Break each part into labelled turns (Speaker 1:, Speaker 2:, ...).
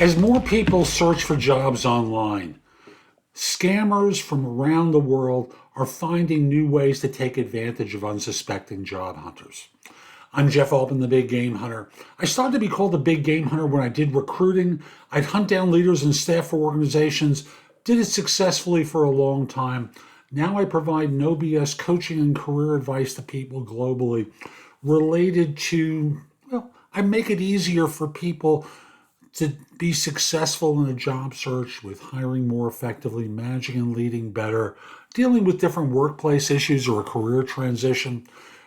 Speaker 1: As more people search for jobs online, scammers from around the world are finding new ways to take advantage of unsuspecting job hunters. I'm Jeff Altman, the Big Game Hunter. I started to be called the Big Game Hunter when I did recruiting. I'd hunt down leaders and staff for organizations, did it successfully for a long time. Now I provide no BS coaching and career advice to people globally related to, I make it easier for people to be successful in a job search with hiring more effectively, managing and leading better, dealing with different workplace issues or a career transition,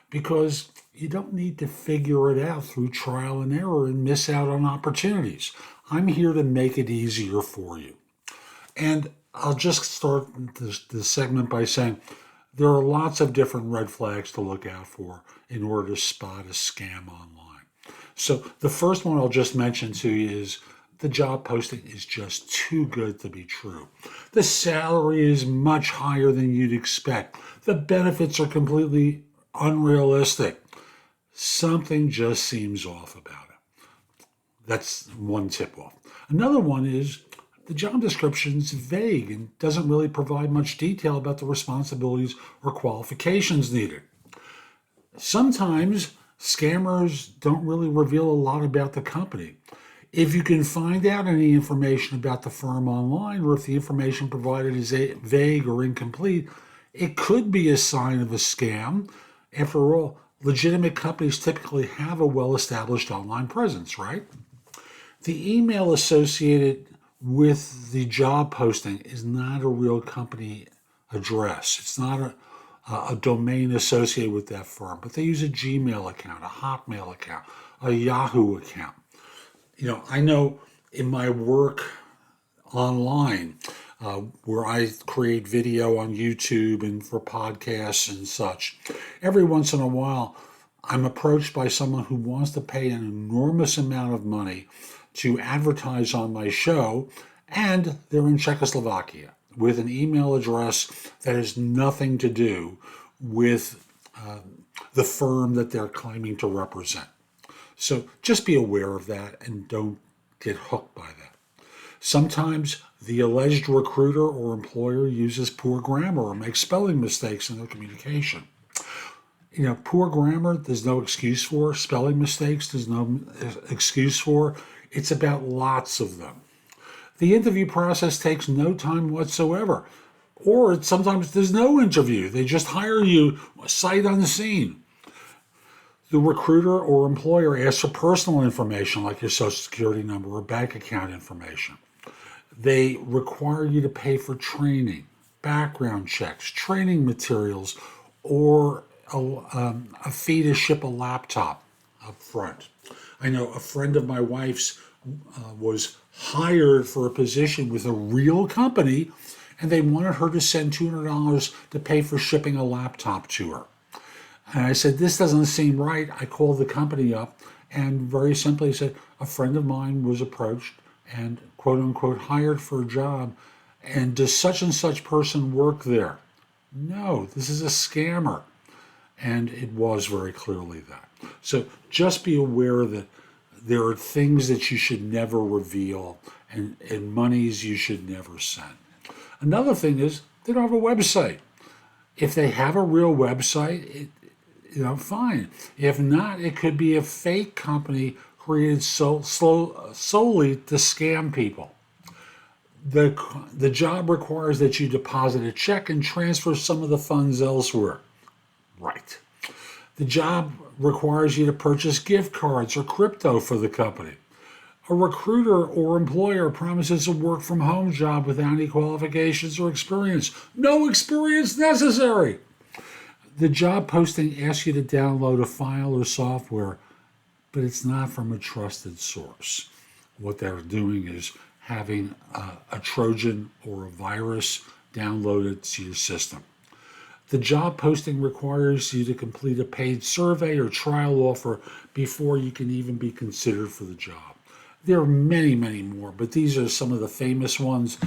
Speaker 1: because you don't need to figure it out through trial and error and miss out on opportunities. I'm here to make it easier for you. And I'll just start this segment by saying there are lots of different red flags to look out for in order to spot a scam online. So the first one I'll just mention to you is the job posting is just too good to be true. The salary is much higher than you'd expect. The benefits are completely unrealistic. Something just seems off about it. That's one tip off. Another one is the job description is vague and doesn't really provide much detail about the responsibilities or qualifications needed. Sometimes scammers don't really reveal a lot about the company. If you can find out any information about the firm online, or if the information provided is vague or incomplete, it could be a sign of a scam. After all, legitimate companies typically have a well-established online presence, right? The email associated with the job posting is not a real company address. It's not a domain associated with that firm, but they use a Gmail account, a Hotmail account, a Yahoo account. I know in my work online, where I create video on YouTube and for podcasts and such, every once in a while, I'm approached by someone who wants to pay an enormous amount of money to advertise on my show, and they're in Czechoslovakia with an email address that has nothing to do with the firm that they're claiming to represent. So just be aware of that and don't get hooked by that. Sometimes the alleged recruiter or employer uses poor grammar or makes spelling mistakes in their communication. Poor grammar, there's no excuse for. Spelling mistakes, there's no excuse for. It's about lots of them. The interview process takes no time whatsoever. Or sometimes there's no interview. They just hire you sight unseen. The recruiter or employer asks for personal information like your social security number or bank account information. They require you to pay for training, background checks, training materials, or a fee to ship a laptop up front. I know a friend of my wife's was hired for a position with a real company, and they wanted her to send $200 to pay for shipping a laptop to her. And I said, this doesn't seem right. I called the company up and very simply said, a friend of mine was approached and quote unquote hired for a job, and does such and such person work there? No, this is a scammer. And it was very clearly that. So just be aware that there are things that you should never reveal and monies you should never send. Another thing is they don't have a website. If they have a real website, fine. If not, it could be a fake company created solely to scam people. The job requires that you deposit a check and transfer some of the funds elsewhere. Right. The job requires you to purchase gift cards or crypto for the company. A recruiter or employer promises a work from home job without any qualifications or experience. No experience necessary. The job posting asks you to download a file or software, but it's not from a trusted source. What they're doing is having a Trojan or a virus downloaded to your system. The job posting requires you to complete a paid survey or trial offer before you can even be considered for the job. There are many, many more, but these are some of the famous ones.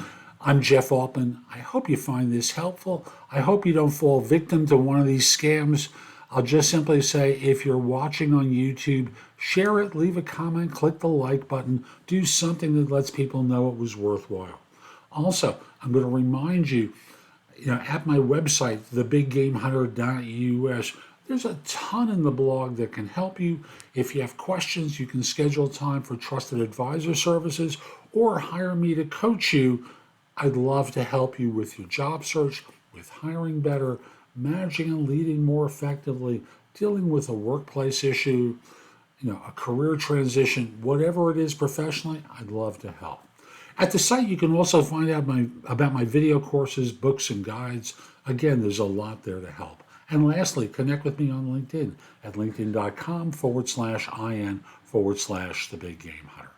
Speaker 1: I'm Jeff Altman. I hope you find this helpful. I hope you don't fall victim to one of these scams. I'll just simply say, if you're watching on YouTube, share it, leave a comment, click the like button, do something that lets people know it was worthwhile. Also, I'm going to remind you, at my website, thebiggamehunter.us, there's a ton in the blog that can help you. If you have questions, you can schedule time for trusted advisor services or hire me to coach you. I'd love to help you with your job search, with hiring better, managing and leading more effectively, dealing with a workplace issue, a career transition, whatever it is professionally, I'd love to help. At the site, you can also find out about my video courses, books, and guides. Again, there's a lot there to help. And lastly, connect with me on LinkedIn at linkedin.com/IN/the Big Game Hunter.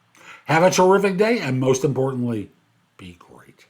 Speaker 1: Have a terrific day, and most importantly, be great.